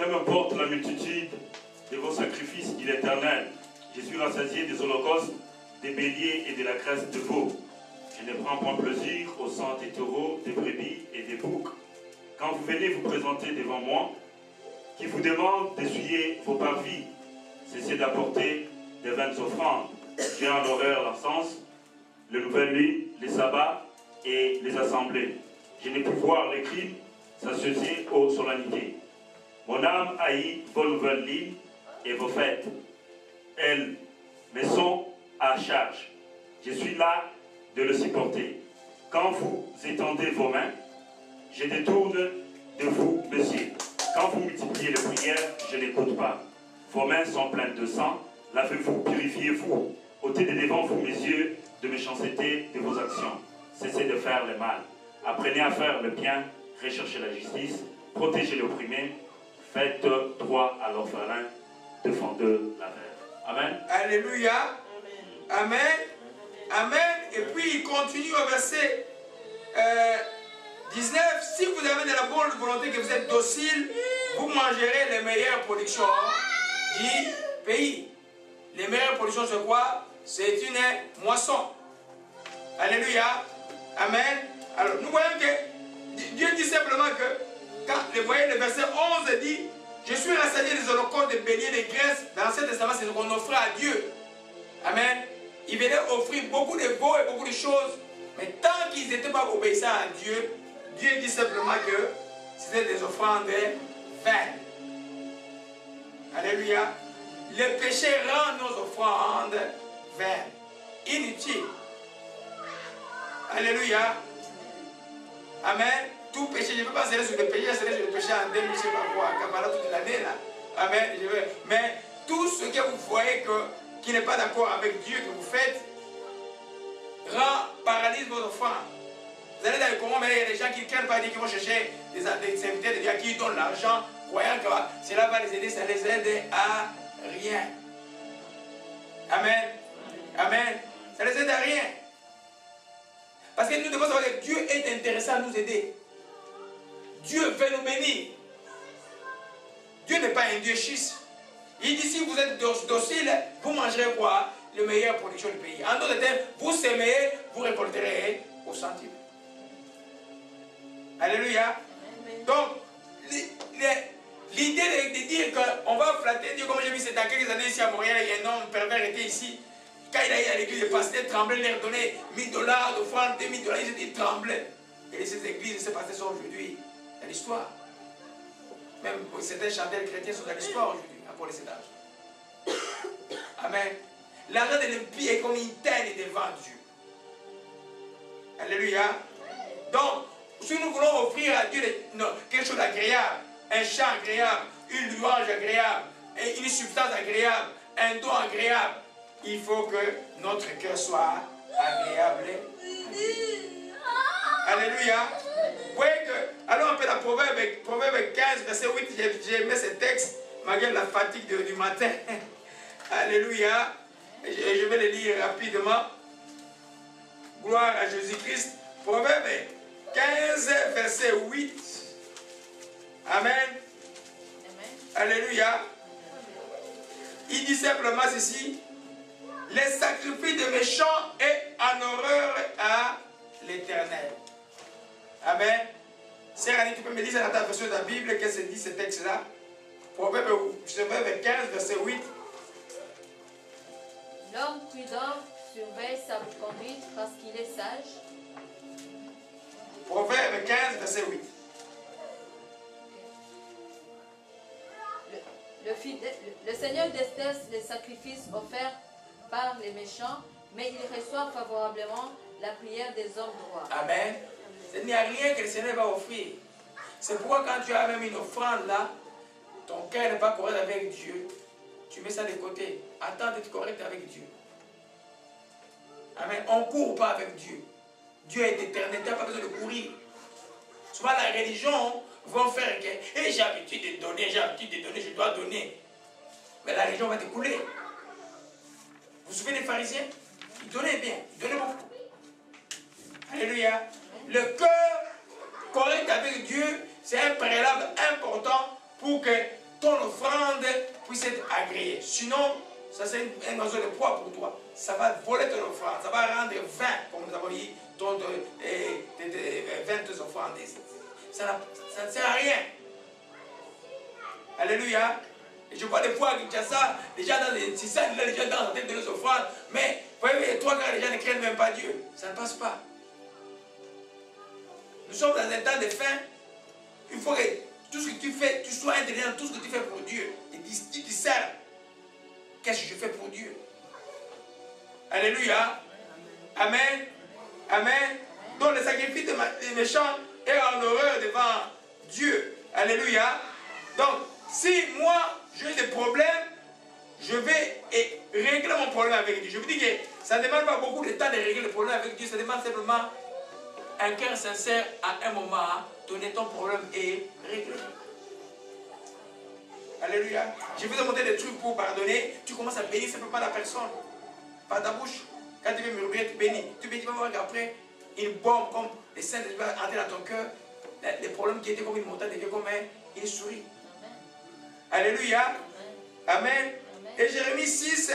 Que m'importe la multitude de vos sacrifices, dit l'Éternel. Je suis rassasié des holocaustes, des béliers et de la graisse de veau. Je ne prends point plaisir au sang des taureaux, des brebis et des boucs. Quand vous venez vous présenter devant moi, qui vous demande d'essuyer vos parvis, cessez d'apporter des vaines offrandes. J'ai en horreur l'encens, le nouvel lune, les sabbats et les assemblées. Je n'ai pu voir les crimes s'associer aux solennités. Mon âme haït vos nouvelles lignes et vos fêtes. Elles me sont à charge. Je suis là de le supporter. Quand vous étendez vos mains, je détourne de vous, monsieur. Quand vous multipliez les prières, je n'écoute pas. Vos mains sont pleines de sang. Lavez-vous, purifiez-vous. ôtez de devant vous, mes yeux, de méchanceté de vos actions. Cessez de faire le mal. Apprenez à faire le bien. Recherchez la justice. Protégez l'opprimé. Faites droit à l'orphelin. Défendez la veuve. Amen. Alléluia. Amen. Amen. Et puis il continue au verset 19. Si vous avez de la bonne volonté, que vous êtes docile, vous mangerez les meilleures productions du pays. Les meilleures productions, c'est quoi? C'est une moisson. Alléluia. Amen. Alors nous voyons que Dieu dit simplement que quand vous voyez le verset 11 dit: je suis rassasié des holocaustes, des béliers, des graisses. Dans l'Ancien Testament, c'est ce qu'on offrait à Dieu. Amen. Ils venaient offrir beaucoup de veaux et beaucoup de choses. Mais tant qu'ils n'étaient pas obéissants à Dieu, Dieu dit simplement que c'était des offrandes vaines. Alléluia. Le péché rend nos offrandes vaines, inutiles. Alléluia. Amen. Tout péché, je ne peux pas aller sur le péché, je serai sur le péché en 2000, je ne sais pas quoi, Kabbalah toute l'année là. Amen. Mais tout ce que vous voyez qui n'est pas d'accord avec Dieu que vous faites, paralyse vos offrandes. Vous allez dans les communs, mais il y a des gens qui ne craignent pas dire qu'ils vont chercher des serviteurs de Dieu à qui ils donnent l'argent, croyant que cela va les aider, ça les aide à rien. Amen. Amen. Ça les aide à rien. Parce que nous devons savoir que Dieu est intéressé à nous aider. Dieu veut nous bénir. Dieu n'est pas un Dieu schiste. Il dit: si vous êtes docile, vous mangerez quoi? Le meilleur production du pays. En d'autres termes, vous sémez, vous récolterez au centime. Alléluia. Donc, l'idée de dire qu'on va flatter Dieu, comme j'ai vu, c'est dans quelques années ici à Montréal, il y a un homme pervers qui était ici. Quand il allait à l'église, le pasteur tremblait, leur donnait 1000 $, d'offrande, 2000 $, ils tremblaient. Et ces églises, ces pasteurs sont aujourd'hui dans l'histoire. Même certains chanteurs chrétiens sont dans l'histoire aujourd'hui, à cet âge. Amen. L'argent de l'impie est comme une teigne devant Dieu. Alléluia. Donc, si nous voulons offrir à Dieu quelque chose d'agréable, un chant agréable, une louange agréable, une substance agréable, un don agréable, il faut que notre cœur soit agréable à Dieu. Alléluia. Vous voyez que, allons un peu dans Proverbe 15, verset 8, j'ai aimé ce texte, malgré la fatigue du matin. Alléluia. Et je vais le lire rapidement. Gloire à Jésus-Christ. Proverbe 15, verset 8. Amen. Alléluia. Il dit simplement ceci: les sacrifices de méchants est en horreur à l'Éternel. Amen. Sœur Annie, tu peux me dire dans ta version de la Bible qu'est-ce que dit ce texte-là? Proverbe 15, verset 8. L'homme prudent surveille sa conduite parce qu'il est sage. Proverbe 15, verset 8. Le Seigneur déteste les sacrifices offerts par les méchants, mais il reçoit favorablement la prière des hommes droits. Amen. Il n'y a rien que le Seigneur va offrir. C'est pourquoi quand tu as même une offrande là, ton cœur n'est pas correct avec Dieu, tu mets ça de côté. Attends d'être correct avec Dieu. Amen. On ne court pas avec Dieu. Dieu est éternel, tu n'as pas besoin de courir. Souvent la religion va faire que j'ai l'habitude de donner, je dois donner. Mais la religion va te couler. Vous vous souvenez des pharisiens? Ils donnaient bien, ils donnaient beaucoup. Alléluia. Le cœur correct avec Dieu, c'est un préalable important pour que ton offrande puisse être agréée. Sinon, ça c'est un oiseau de poids pour toi. Ça va voler ton offrande. Ça va rendre vain, comme nous avons dit, 20 offrandes. Ça ne sert à rien. Alléluia. Et je vois des fois à Kinshasa, les gens dans les systèmes, les gens dans la tête de nos offrandes, mais vous voyez, les 3 quarts des gens ne craignent même pas Dieu. Ça ne passe pas. Nous sommes dans un temps de fin. Il faut que tout ce que tu fais, tu sois intelligent dans tout ce que tu fais pour Dieu. Et tu discernes. Qu'est-ce que je fais pour Dieu? Alléluia. Amen. Amen. Donc le sacrifice des méchants est en horreur devant Dieu. Alléluia. Donc, si moi, j'ai des problèmes, je vais régler mon problème avec Dieu. Je vous dis que ça ne demande pas beaucoup de temps de régler le problème avec Dieu. Ça demande simplement un cœur sincère à un moment. Donner ton problème et régler. Alléluia. Je vais te montrer des trucs pour pardonner. Tu commences à bénir simplement la personne. Par ta bouche. Quand tu veux murmurer, tu bénis. Tu vas voir qu'après, une bombe comme les saints va entrer dans ton cœur. Les problèmes qui étaient comme une montagne deviennent comme une souris. Alléluia. Amen. Et Jérémie 6,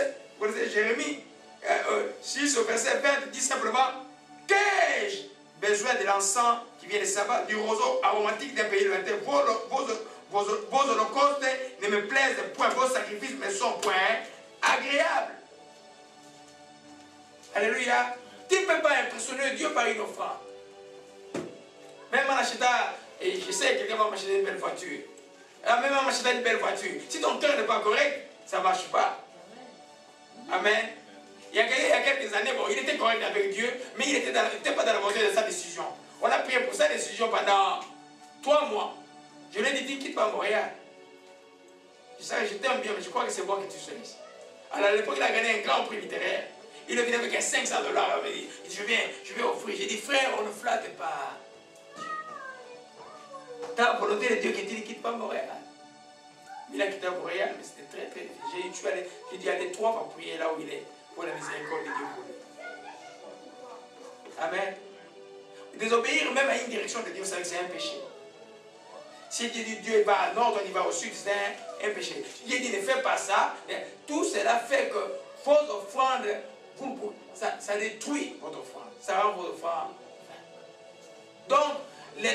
Jérémie 6 au verset 20 dit simplement: qu'ai-je besoin de l'encens qui vient de sabbat, du roseau aromatique d'un pays lointain? Vos holocaustes ne me plaisent point, vos sacrifices ne sont point agréables. Alléluia. Tu ne peux pas impressionner Dieu par une offrande. Même en achetant, et je sais que quelqu'un va m'acheter une belle voiture. Alors même en achetant une belle voiture, si ton cœur n'est pas correct, ça ne marche pas. Amen. Il y a quelques années, bon, il était correct avec Dieu, mais il n'était pas dans la volonté de sa décision. On a prié pour sa décision pendant 3 mois. Je lui ai dit, quitte pas Montréal. Je t'aime bien, mais je crois que c'est bon que tu sois ici. Alors à l'époque, il a gagné un grand prix littéraire. Il est venu avec un $500. Il dit, je vais offrir. J'ai dit, frère, on ne flatte pas. Ta volonté de Dieu que tu ne quittes pas Montréal. Il a quitté Montréal, mais c'était très très difficile. J'ai dû aller 3 fois prier là où il est, pour la miséricorde de Dieu pour lui. Amen. Désobéir même à une direction de Dieu, vous savez que c'est un péché. Si Dieu dit Dieu va à nord, on y va au sud, c'est un péché. Si Dieu dit ne fais pas ça, tout cela fait que vos offrandes, ça détruit votre offrande. Ça rend votre offrande. Donc,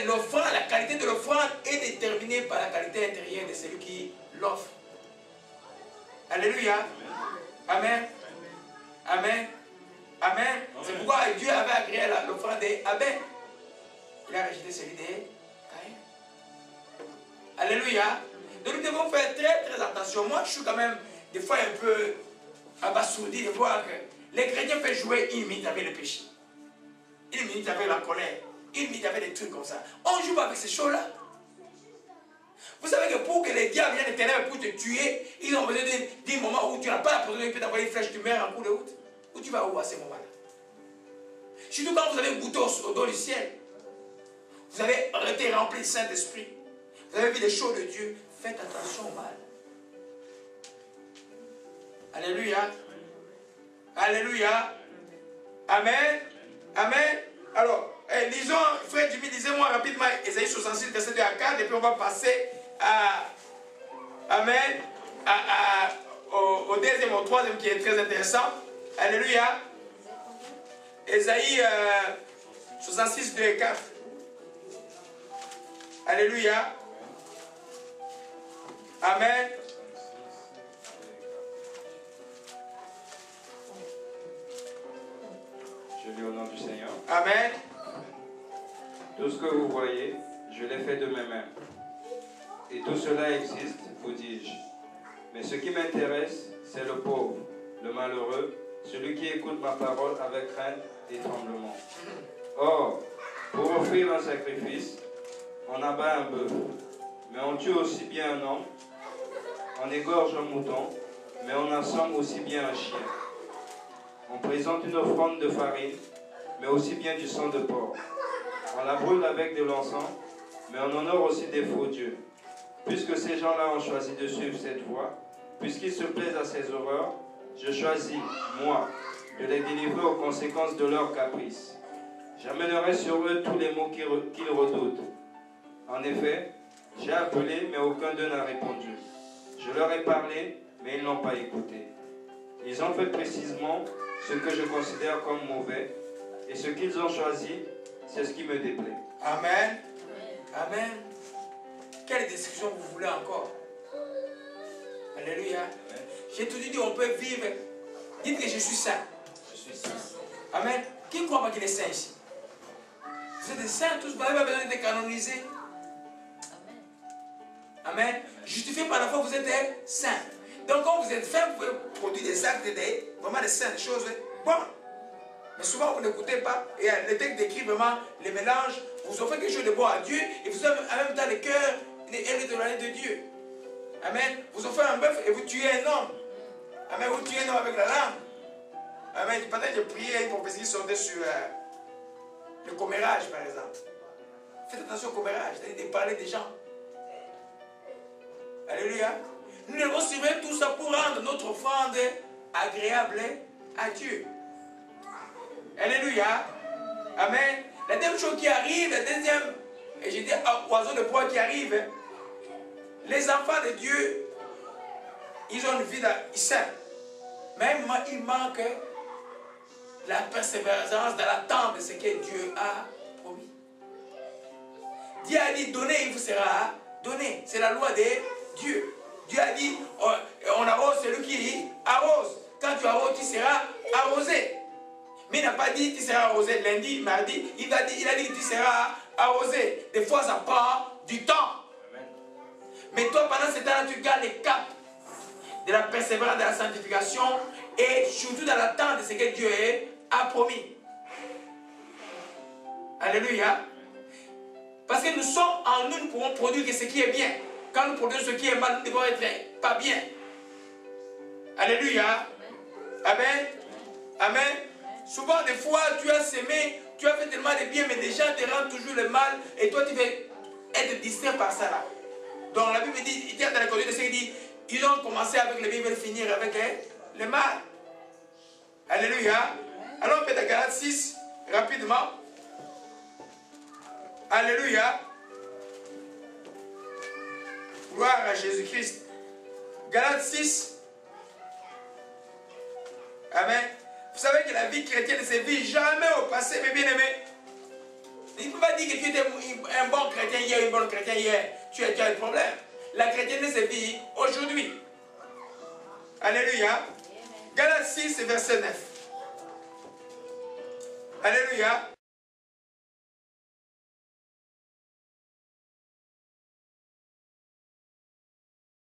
l'offrande, la qualité de l'offrande est déterminée par la qualité intérieure de celui qui l'offre. Alléluia. Amen. Amen. Amen. C'est pourquoi Dieu avait agréé l'offrande d'Abel. Il a rejeté celui de Caïn. Alléluia. Donc nous devons faire très très attention. Moi je suis quand même des fois un peu abasourdi de voir que les chrétiens peuvent jouer 1 minute avec le péché, 1 minute avec la colère, 1 minute avec des trucs comme ça. On joue pas avec ces choses-là. Vous savez que pour que les diables viennent ténèbres pour te tuer, ils ont besoin d'un moment où tu n'as pas la possibilité, peut t'envoyer une flèche, tu meurs en cours de route. Où tu vas où à ce moment-là? Surtout quand vous avez goûté au dos du ciel. Vous avez été rempli du Saint-Esprit. Vous avez vu les choses de Dieu. Faites attention au mal. Alléluia. Alléluia. Amen. Amen. Alors, lisons, frère Jimmy, lisez-moi rapidement Ésaïe 66, verset 2 à 4, et puis on va passer à Amen. Au deuxième, au troisième qui est très intéressant. Alléluia. Ésaïe 66, 2 et 4. Alléluia. Amen. Je lis au nom du Seigneur. Amen. Tout ce que vous voyez, je l'ai fait de mes mains. Et tout cela existe, vous dis-je. Mais ce qui m'intéresse, c'est le pauvre, le malheureux, celui qui écoute ma parole avec crainte et tremblement. Or, pour offrir un sacrifice, on abat un bœuf, mais on tue aussi bien un homme, on égorge un mouton, mais on assomme aussi bien un chien. On présente une offrande de farine, mais aussi bien du sang de porc. On la brûle avec de l'encens, mais on honore aussi des faux dieux. Puisque ces gens-là ont choisi de suivre cette voie, puisqu'ils se plaisent à ces horreurs, je choisis, moi, de les délivrer aux conséquences de leurs caprices. J'amènerai sur eux tous les maux qu'ils redoutent. En effet, j'ai appelé, mais aucun d'eux n'a répondu. Je leur ai parlé, mais ils n'ont pas écouté. Ils ont fait précisément ce que je considère comme mauvais, et ce qu'ils ont choisi, c'est ce qui me déplaît. Amen. Amen. Quelle description vous voulez encore? Alléluia. J'ai toujours dit, on peut vivre. Dites que je suis saint. Je suis saint. Amen. Qui ne croit pas qu'il est saint ici? Vous êtes saints tous, vous n'avez pas besoin d'être canonisés. Amen. Justifié par la foi, vous êtes saints. Donc quand vous êtes saints, vous pouvez produire des actes, vraiment des saints, des choses bonnes. Mais souvent vous n'écoutez pas. Et le texte décrit vraiment les mélanges. Vous offrez quelque chose de bon à Dieu et vous avez en même temps le cœur et l'éloigné de Dieu. Amen. Vous offrez un bœuf et vous tuez un homme. Amen. Vous tuez un homme avec la langue. Amen. Peut-être que j'ai prié une prophétie qui sortait sur le commérage, par exemple. Faites attention au commérage, c'est-à-dire de parler des gens. Alléluia. Nous devons surveiller tout ça pour rendre notre offrande agréable à Dieu. Alléluia. Amen. La deuxième chose qui arrive, la deuxième, et j'ai dit oiseau de proie qui arrive, les enfants de Dieu, ils ont une vie saine. Même il manque la persévérance dans l'attente de ce que Dieu a promis. Dieu a dit, donnez, il vous sera donné. C'est la loi de Dieu. Dieu a dit, on arrose celui qui arrose. Quand tu arroses, tu seras arrosé. Mais il n'a pas dit, tu seras arrosé lundi, mardi. Il a dit, tu seras arrosé. Des fois, ça prend du temps. Amen. Mais toi, pendant ce temps-là, tu gardes les caps de la persévérance, de la sanctification et surtout dans l'attente de ce que Dieu a promis. Alléluia. Parce que nous sommes en nous, nous pourrons produire ce qui est bien. Quand nous produisons ce qui est mal, nous devons être pas bien. Alléluia. Amen. Amen. Souvent, des fois, tu as sémé, tu as fait tellement de bien, mais des gens te rendent toujours le mal et toi, tu vas être distrait par ça là. Donc, la Bible dit, il y a dans la conduite de ce qu'il dit, ils ont commencé avec le bien, ils veulent finir avec le mal. Alléluia. Alors, on fait dans Galates 6, rapidement. Alléluia. Gloire à Jésus-Christ. Galates 6. Amen. Vous savez que la vie chrétienne ne se vit jamais au passé, mes bien-aimés. Il ne peut pas dire que tu étais un bon chrétien hier, une bonne chrétienne hier. Tu as un problème. La chrétienne se vit aujourd'hui. Alléluia. Galates 6, verset 9. Alléluia.